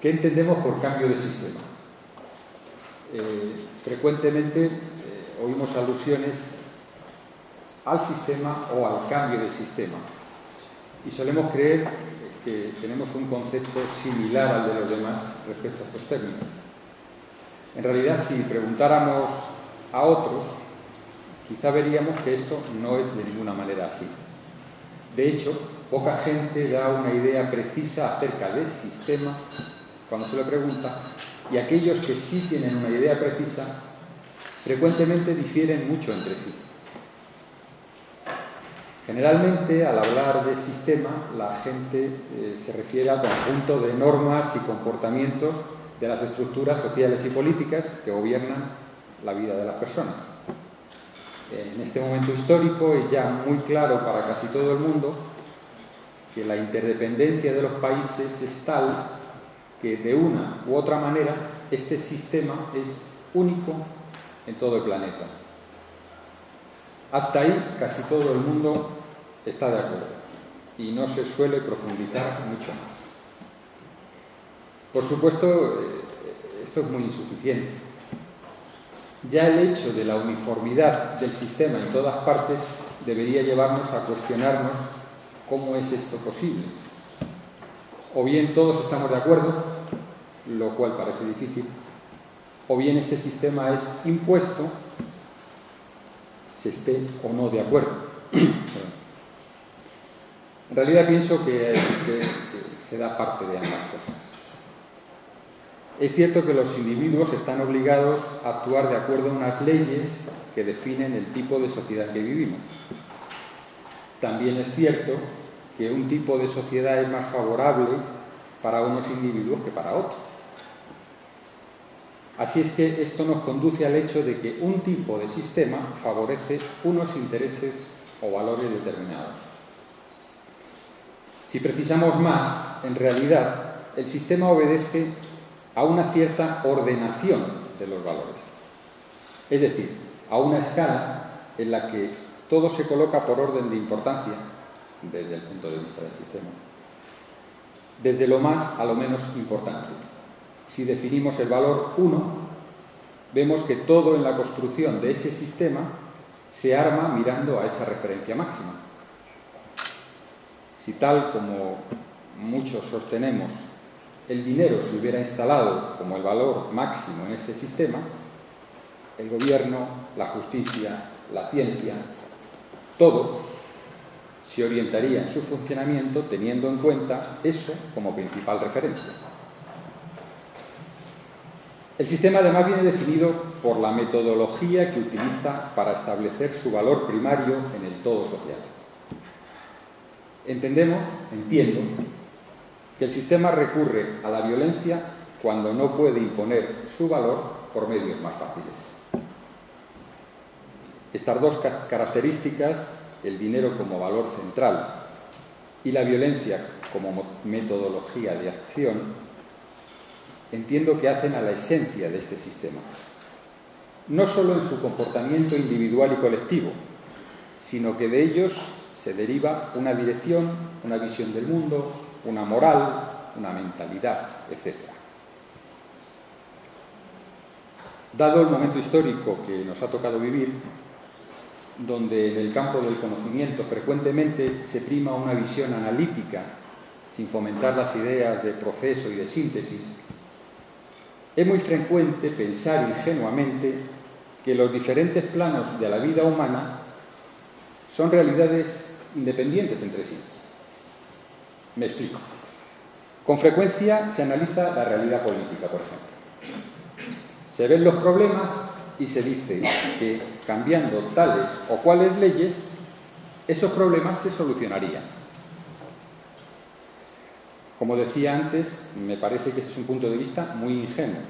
¿Qué entendemos por cambio de sistema? Frecuentemente oímos alusiones al sistema o al cambio del sistema y solemos creer que tenemos un concepto similar al de los demás respecto a estos términos. En realidad, si preguntáramos a otros, quizá veríamos que esto no es de ninguna manera así. De hecho, poca gente da una idea precisa acerca del sistema cuando se le pregunta, y aquellos que sí tienen una idea precisa frecuentemente difieren mucho entre sí. Generalmente, al hablar de sistema, la gente se refiere al conjunto de normas y comportamientos de las estructuras sociales y políticas que gobiernan la vida de las personas. En este momento histórico es ya muy claro para casi todo el mundo que la interdependencia de los países es tal que de una u otra manera este sistema es único en todo el planeta. Hasta ahí casi todo el mundo está de acuerdo y no se suele profundizar mucho más. Por supuesto, esto es muy insuficiente. Ya el hecho de la uniformidad del sistema en todas partes debería llevarnos a cuestionarnos cómo es esto posible. O bien todos estamos de acuerdo, lo cual parece difícil, o bien este sistema es impuesto, se esté o no de acuerdo. En realidad pienso que se da parte de ambas cosas. Es cierto que los individuos están obligados a actuar de acuerdo a unas leyes que definen el tipo de sociedad que vivimos. También es cierto que un tipo de sociedad es más favorable para unos individuos que para otros. Así es que esto nos conduce al hecho de que un tipo de sistema favorece unos intereses o valores determinados. Si precisamos más, en realidad, el sistema obedece a una cierta ordenación de los valores. Es decir, a una escala en la que todo se coloca por orden de importancia, desde el punto de vista del sistema, desde lo más a lo menos importante. Si definimos el valor 1, vemos que todo en la construcción de ese sistema se arma mirando a esa referencia máxima. Si tal como muchos sostenemos, el dinero se hubiera instalado como el valor máximo en este sistema, el gobierno, la justicia, la ciencia, todo se orientaría en su funcionamiento teniendo en cuenta eso como principal referencia. El sistema además viene definido por la metodología que utiliza para establecer su valor primario en el todo social. Entiendo que el sistema recurre a la violencia cuando no puede imponer su valor por medios más fáciles. Estas dos características, el dinero como valor central y la violencia como metodología de acción, entiendo que hacen a la esencia de este sistema. No solo en su comportamiento individual y colectivo, sino que de ellos se deriva una dirección, una visión del mundo, una moral, una mentalidad, etc. Dado el momento histórico que nos ha tocado vivir, donde en el campo del conocimiento frecuentemente se prima una visión analítica sin fomentar las ideas de proceso y de síntesis, es muy frecuente pensar ingenuamente que los diferentes planos de la vida humana son realidades independientes entre sí. Me explico. Con frecuencia se analiza la realidad política, por ejemplo. Se ven los problemas y se dice que cambiando tales o cuales leyes, esos problemas se solucionarían. Como decía antes, me parece que ese es un punto de vista muy ingenuo.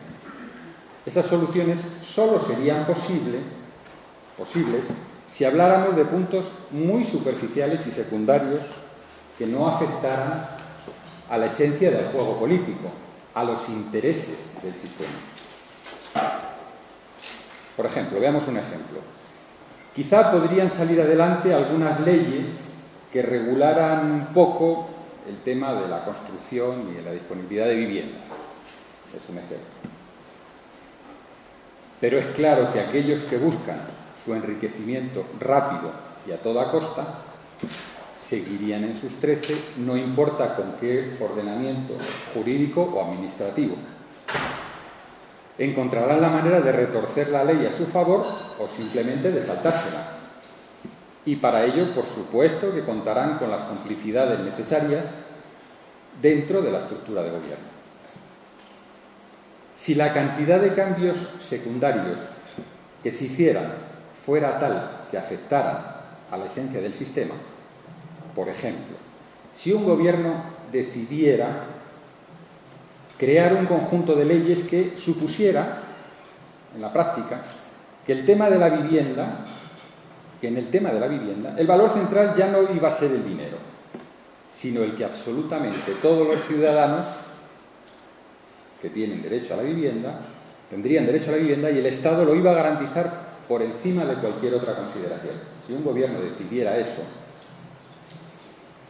Esas soluciones solo serían posibles si habláramos de puntos muy superficiales y secundarios que no afectaran a la esencia del juego político, a los intereses del sistema. Por ejemplo, veamos un ejemplo. Quizá podrían salir adelante algunas leyes que regularan un poco el tema de la construcción y de la disponibilidad de viviendas. es un ejemplo. Pero es claro que aquellos que buscan su enriquecimiento rápido y a toda costa seguirían en sus 13, no importa con qué ordenamiento jurídico o administrativo. Encontrarán la manera de retorcer la ley a su favor o simplemente de saltársela. Y para ello, por supuesto, que contarán con las complicidades necesarias dentro de la estructura de gobierno. Si la cantidad de cambios secundarios que se hicieran fuera tal que afectaran a la esencia del sistema, por ejemplo, si un gobierno decidiera crear un conjunto de leyes que supusiera, en la práctica, que en el tema de la vivienda, el valor central ya no iba a ser el dinero, sino el que absolutamente todos los ciudadanos que tienen derecho a la vivienda, tendrían derecho a la vivienda y el Estado lo iba a garantizar por encima de cualquier otra consideración. Si un gobierno decidiera eso,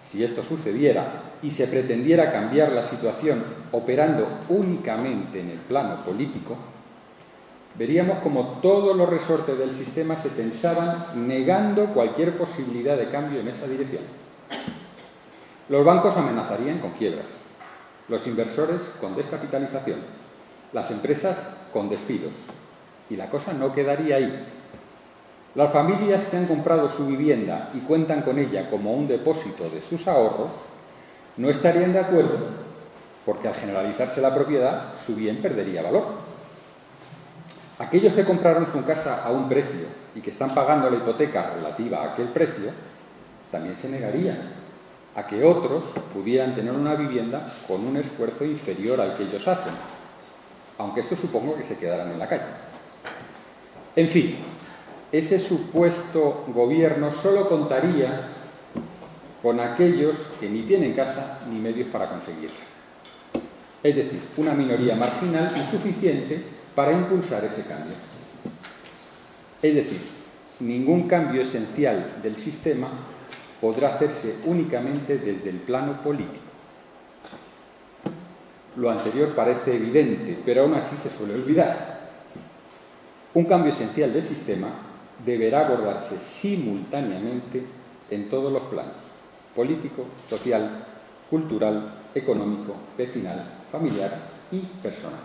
si esto sucediera y se pretendiera cambiar la situación operando únicamente en el plano político, veríamos como todos los resortes del sistema se tensaban negando cualquier posibilidad de cambio en esa dirección. Los bancos amenazarían con quiebras, los inversores con descapitalización, las empresas con despidos. Y la cosa no quedaría ahí. Las familias que han comprado su vivienda y cuentan con ella como un depósito de sus ahorros, no estarían de acuerdo, porque al generalizarse la propiedad, su bien perdería valor. Aquellos que compraron su casa a un precio y que están pagando la hipoteca relativa a aquel precio, también se negarían a que otros pudieran tener una vivienda con un esfuerzo inferior al que ellos hacen, aunque esto supongo que se quedaran en la calle. En fin, ese supuesto gobierno solo contaría con aquellos que ni tienen casa ni medios para conseguirla. Es decir, una minoría marginal insuficiente para impulsar ese cambio. Es decir, ningún cambio esencial del sistema podrá hacerse únicamente desde el plano político. Lo anterior parece evidente, pero aún así se suele olvidar. Un cambio esencial del sistema deberá abordarse simultáneamente en todos los planos: político, social, cultural, económico, vecinal, familiar y personal.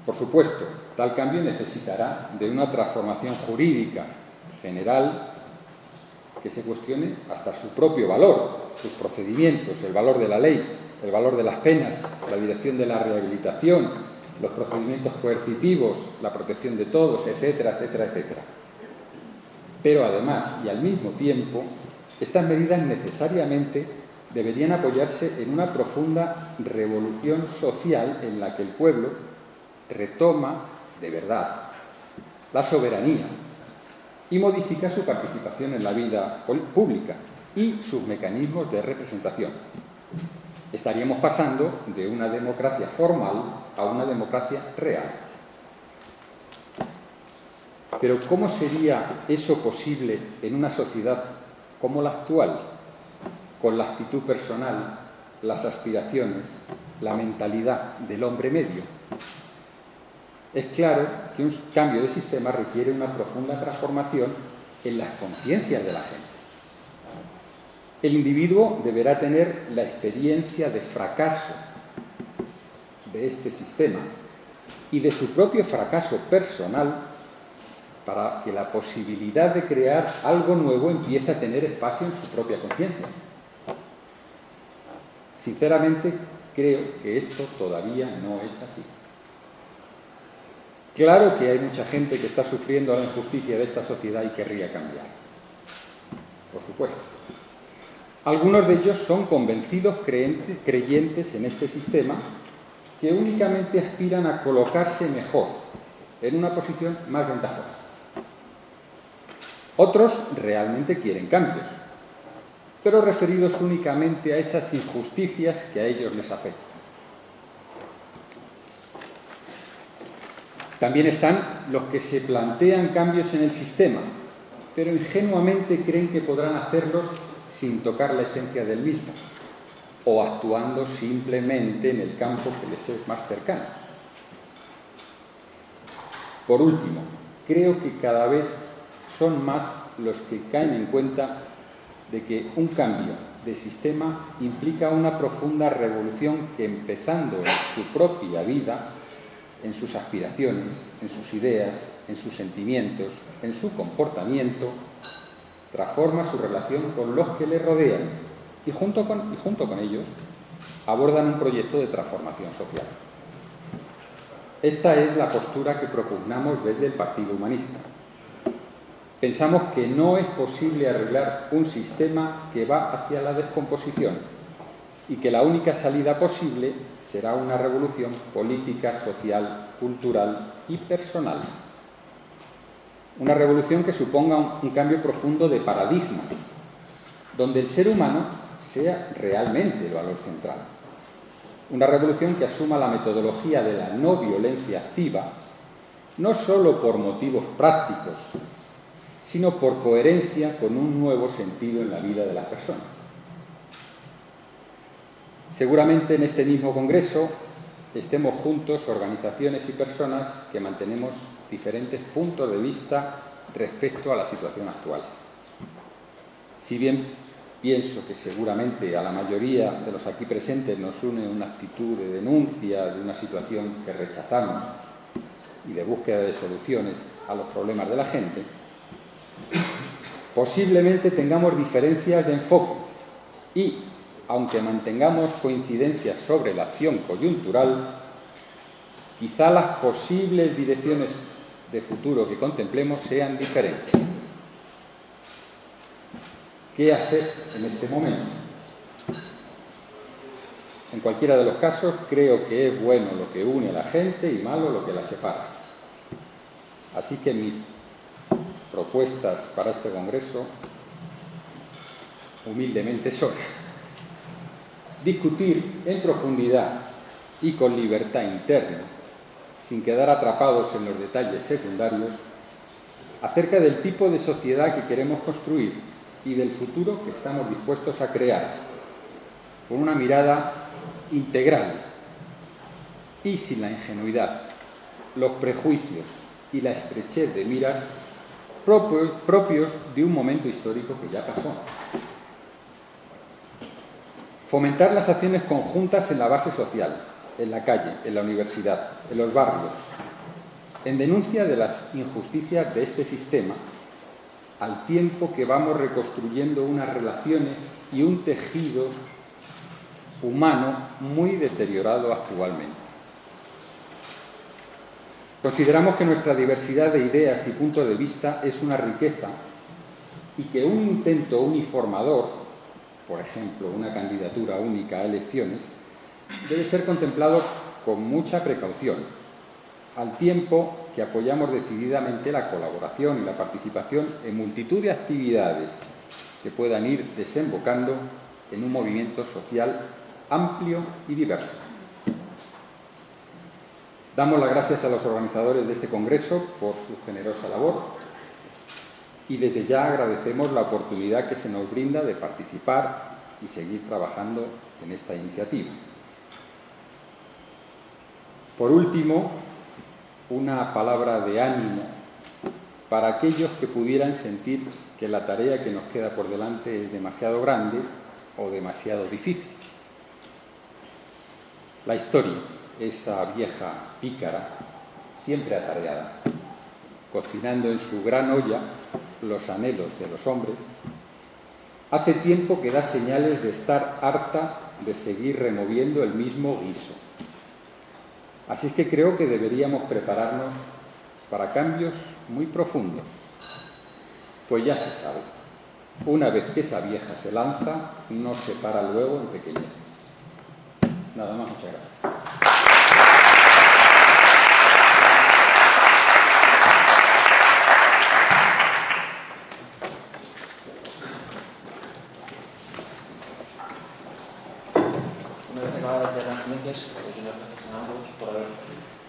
Por supuesto, tal cambio necesitará de una transformación jurídica general que se cuestione hasta su propio valor, sus procedimientos, el valor de la ley, el valor de las penas, la dirección de la rehabilitación, los procedimientos coercitivos, la protección de todos, etcétera, etcétera, etcétera. Pero además y al mismo tiempo, estas medidas necesariamente deberían apoyarse en una profunda revolución social en la que el pueblo retoma de verdad la soberanía y modifica su participación en la vida pública y sus mecanismos de representación. Estaríamos pasando de una democracia formal a una democracia real. Pero ¿cómo sería eso posible en una sociedad como la actual, con la actitud personal, las aspiraciones, la mentalidad del hombre medio? Es claro que un cambio de sistema requiere una profunda transformación en las conciencias de la gente. El individuo deberá tener la experiencia de fracaso de este sistema y de su propio fracaso personal para que la posibilidad de crear algo nuevo empiece a tener espacio en su propia conciencia. Sinceramente, creo que esto todavía no es así. Claro que hay mucha gente que está sufriendo la injusticia de esta sociedad y querría cambiar. Por supuesto. Algunos de ellos son convencidos creyentes en este sistema que únicamente aspiran a colocarse mejor, en una posición más ventajosa. Otros realmente quieren cambios, pero referidos únicamente a esas injusticias que a ellos les afectan. También están los que se plantean cambios en el sistema, pero ingenuamente creen que podrán hacerlos sin tocar la esencia del mismo. o actuando simplemente en el campo que les es más cercano. Por último, creo que cada vez son más los que caen en cuenta de que un cambio de sistema implica una profunda revolución que, empezando en su propia vida, en sus aspiraciones, en sus ideas, en sus sentimientos, en su comportamiento, transforma su relación con los que le rodean y junto con ellos abordan un proyecto de transformación social. Esta es la postura que propugnamos desde el Partido Humanista. Pensamos que no es posible arreglar un sistema que va hacia la descomposición y que la única salida posible será una revolución política, social, cultural y personal. Una revolución que suponga un cambio profundo de paradigmas, donde el ser humano sea realmente el valor central. Una revolución que asuma la metodología de la no violencia activa, no solo por motivos prácticos, sino por coherencia con un nuevo sentido en la vida de las personas. Seguramente en este mismo Congreso estemos juntos organizaciones y personas que mantenemos diferentes puntos de vista respecto a la situación actual. Si bien pienso que seguramente a la mayoría de los aquí presentes nos une una actitud de denuncia de una situación que rechazamos y de búsqueda de soluciones a los problemas de la gente, posiblemente tengamos diferencias de enfoque y, aunque mantengamos coincidencias sobre la acción coyuntural, quizá las posibles direcciones de futuro que contemplemos sean diferentes. ¿Qué hacer en este momento? En cualquiera de los casos, creo que es bueno lo que une a la gente y malo lo que la separa. Así que mis propuestas para este Congreso, humildemente, son discutir en profundidad y con libertad interna, sin quedar atrapados en los detalles secundarios, acerca del tipo de sociedad que queremos construir y del futuro que estamos dispuestos a crear, con una mirada integral y sin la ingenuidad, los prejuicios y la estrechez de miras propios de un momento histórico que ya pasó. Fomentar las acciones conjuntas en la base social, en la calle, en la universidad, en los barrios, en denuncia de las injusticias de este sistema, al tiempo que vamos reconstruyendo unas relaciones y un tejido humano muy deteriorado actualmente. Consideramos que nuestra diversidad de ideas y puntos de vista es una riqueza y que un intento uniformador, por ejemplo, una candidatura única a elecciones, debe ser contemplado con mucha precaución, al tiempo que apoyamos decididamente la colaboración y la participación en multitud de actividades que puedan ir desembocando en un movimiento social amplio y diverso. Damos las gracias a los organizadores de este Congreso por su generosa labor y desde ya agradecemos la oportunidad que se nos brinda de participar y seguir trabajando en esta iniciativa. Por último, una palabra de ánimo para aquellos que pudieran sentir que la tarea que nos queda por delante es demasiado grande o demasiado difícil. La historia, esa vieja pícara, siempre atareada, cocinando en su gran olla los anhelos de los hombres, hace tiempo que da señales de estar harta de seguir removiendo el mismo guiso. Así es que creo que deberíamos prepararnos para cambios muy profundos. Pues ya se sabe, una vez que esa vieja se lanza, no se para luego en pequeñeces. Nada más, muchas gracias.